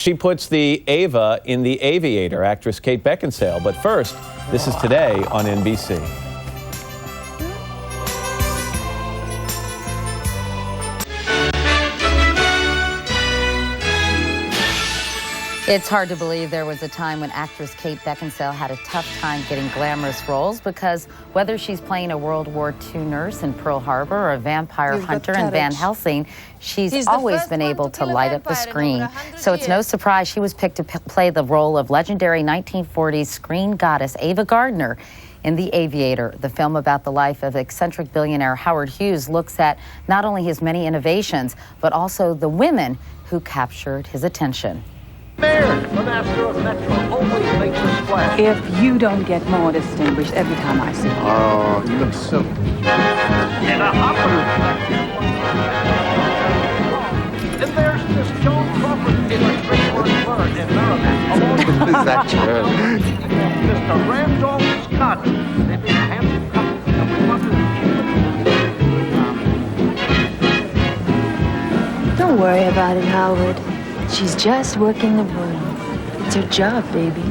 She puts the Ava in the Aviator, actress Kate Beckinsale. But first, this is Today on NBC. It's hard to believe there was a time when actress Kate Beckinsale had a tough time getting glamorous roles, because whether she's playing a World War II nurse in Pearl Harbor or a vampire hunter in Van Helsing, she's always been able to light up the screen. So it's no surprise she was picked to play the role of legendary 1940s screen goddess Ava Gardner in The Aviator. The film about the life of eccentric billionaire Howard Hughes looks at not only his many innovations, but also the women who captured his attention. The master of Metro always makes a splash. If you don't get more distinguished every time I see you. Oh, you look so... And a hopper. And there's Miss Joan Crawford in a great bird in Maryland. Is that true? Mr. Randolph Scott. They've been handsome couple. And we want to... Don't worry about it, Howard. She's just working the room. It's her job, baby.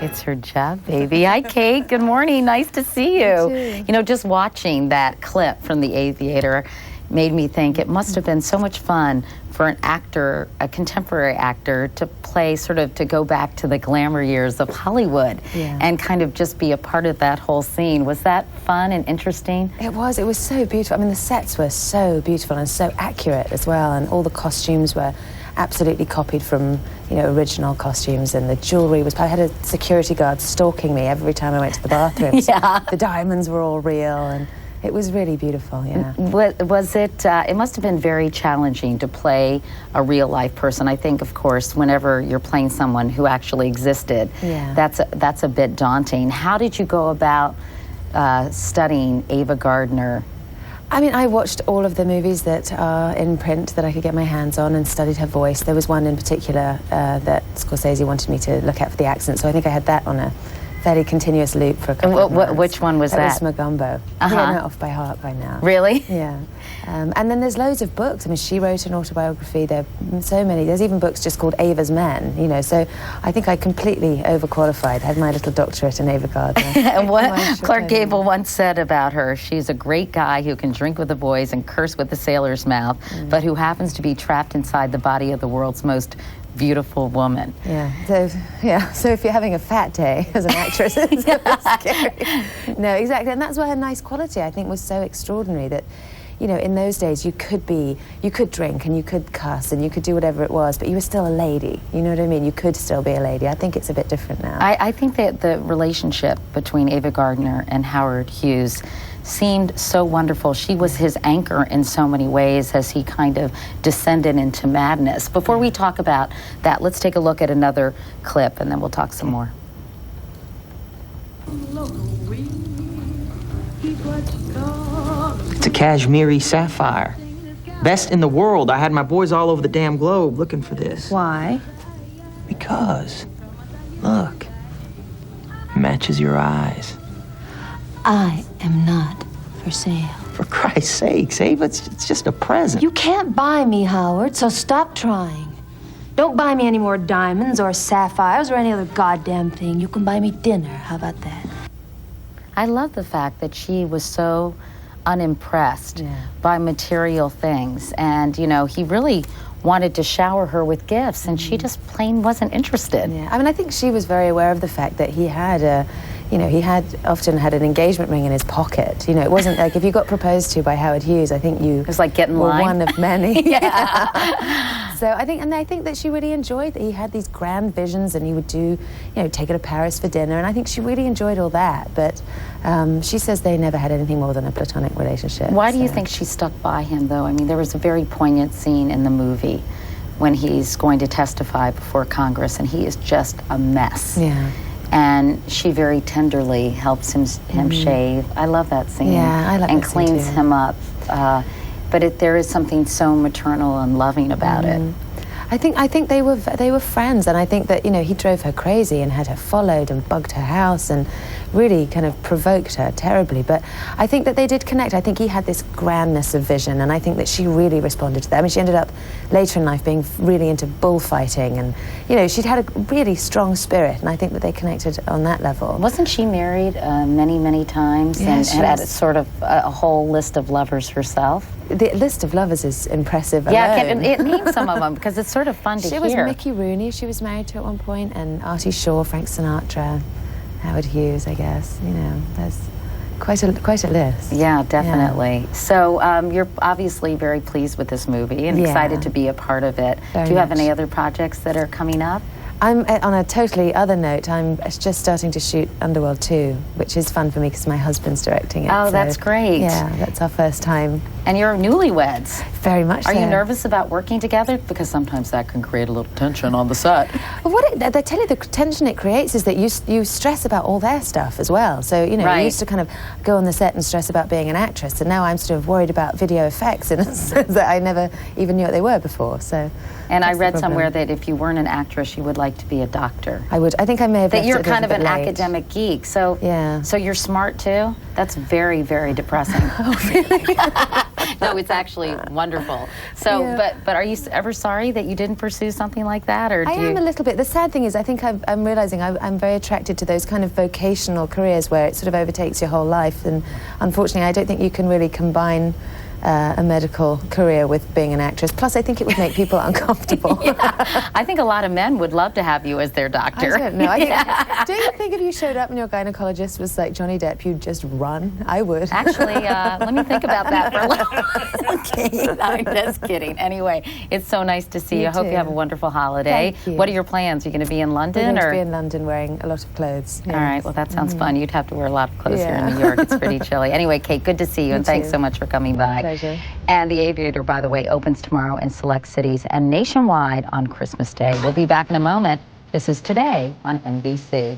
It's her job, baby. Hi, Kate. Good morning. Nice to see you. You know, just watching that clip from The Aviator made me think it must have been so much fun for an actor, a contemporary actor, to play to go back to the glamour years of Hollywood and kind of just be a part of that whole scene. Was that fun and interesting? It was so beautiful. I mean, the sets were so beautiful and so accurate as well, and all the costumes were absolutely copied from, original costumes, and the jewelry was... I had a security guard stalking me every time I went to the bathroom. The diamonds were all real, and it was really beautiful, Was it, it must have been very challenging to play a real-life person. I think, of course, whenever you're playing someone who actually existed, that's a bit daunting. How did you go about studying Ava Gardner? I mean, I watched all of the movies that are in print that I could get my hands on and studied her voice. There was one in particular that Scorsese wanted me to look at for the accent, so I think I had that on a fairly continuous loop for a couple of months. Which one was that? That was Magumbo. I know it off by heart by now. Really? Yeah. And then there's loads of books. I mean, she wrote an autobiography. There are so many. There's even books just called Ava's Men, so I think I completely overqualified. I had my little doctorate in Ava Gardner. And what Clark Gable once said about her, she's a great guy who can drink with the boys and curse with the sailor's mouth, but who happens to be trapped inside the body of the world's most beautiful woman. So if you're having a fat day as an actress, it's a bit scary. No, exactly. And that's why her nice quality, I think, was so extraordinary, that in those days you could drink and you could cuss and you could do whatever it was, but you were still a lady. You know what I mean? You could still be a lady. I think it's a bit different now. I think that the relationship between Ava Gardner and Howard Hughes seemed so wonderful. She was his anchor in so many ways as he kind of descended into madness. Before we talk about that, let's take a look at another clip and then we'll talk some more. It's a cashmere sapphire. Best in the world. I had my boys all over the damn globe looking for this. Why? Because, look, matches your eyes. I am not for sale. For Christ's sakes, Ava, it's just a present. You can't buy me, Howard, so stop trying. Don't buy me any more diamonds or sapphires or any other goddamn thing. You can buy me dinner. How about that? I love the fact that she was so unimpressed by material things. And, he really wanted to shower her with gifts, and she just plain wasn't interested. Yeah, I mean, I think she was very aware of the fact that he had he had often had an engagement ring in his pocket. It wasn't like if you got proposed to by Howard Hughes, I think you it was like getting were line. one of many. So I think that she really enjoyed that he had these grand visions, and he would do, take her to Paris for dinner, and I think she really enjoyed all that. But she says they never had anything more than a platonic relationship. Why do you think she stuck by him, though? I mean, there was a very poignant scene in the movie when he's going to testify before Congress, and he is just a mess. Yeah. And she very tenderly helps him shave. I love that scene. Yeah, I love and that scene cleans him up. But there is something so maternal and loving about it. I think they were friends, and I think that, you know, he drove her crazy and had her followed and bugged her house and really kind of provoked her terribly. But I think that they did connect. I think he had this grandness of vision, and I think that she really responded to that. I mean, she ended up later in life being really into bullfighting, and, you know, she'd had a really strong spirit, and I think that they connected on that level. Wasn't she married many, many times, Yeah, and she had was. sort of a whole list of lovers herself? The list of lovers is impressive Yeah, alone. it names some of them because it's sort of fun to She hear. was Mickey Rooney, she was married to at one point, and Artie Shaw, Frank Sinatra, Howard Hughes, I guess. You know, there's quite a list. Yeah, definitely. So you're obviously very pleased with this movie and Yeah. excited to be a part of it. Very Do you have much. any other projects that are coming up? I'm on a totally other note. I'm just starting to shoot Underworld 2, which is fun for me because my husband's directing it. Oh, so, that's great. Yeah, that's our first time. And you're newlyweds. Very much Are so. you nervous about working together? Because sometimes that can create a little tension on the set. Well, they tell you the tension it creates is that you stress about all their stuff as well. So, you know, Right. I used to kind of go on the set and stress about being an actress, and now I'm sort of worried about video effects in a sense that I never even knew what they were before. So, And I that's the read problem. somewhere that if you weren't an actress, you would like to be a doctor. I think I may have That left you're it a little kind of bit an late. academic geek. So, Yeah. so you're smart too? That's very, very depressing. Oh, really? No, it's actually wonderful. So, Yeah. but are you ever sorry that you didn't pursue something like that? Or do I you... am a little bit. The sad thing is, I think I'm realizing I'm very attracted to those kind of vocational careers where it sort of overtakes your whole life. And unfortunately, I don't think you can really combine a medical career with being an actress. Plus, I think it would make people uncomfortable. Yeah. I think a lot of men would love to have you as their doctor. I don't know. Do you think if you showed up and your gynecologist was like Johnny Depp, you'd just run? I would. Actually, let me think about that for a little. Okay, I'm just kidding. Anyway, it's so nice to see you. You I hope you too. have a wonderful holiday. Thank you. What are your plans? Are you going to be in We're London? going to Or? be in London wearing a lot of clothes. All right, well, that sounds fun. You'd have to wear a lot of clothes here in Yeah. New York. It's pretty chilly. Anyway, Kate, good to see you, and thanks too. so much for coming by. Pleasure. And the Aviator, by the way, opens tomorrow in select cities and nationwide on Christmas Day. We'll be back in a moment. This is Today on NBC.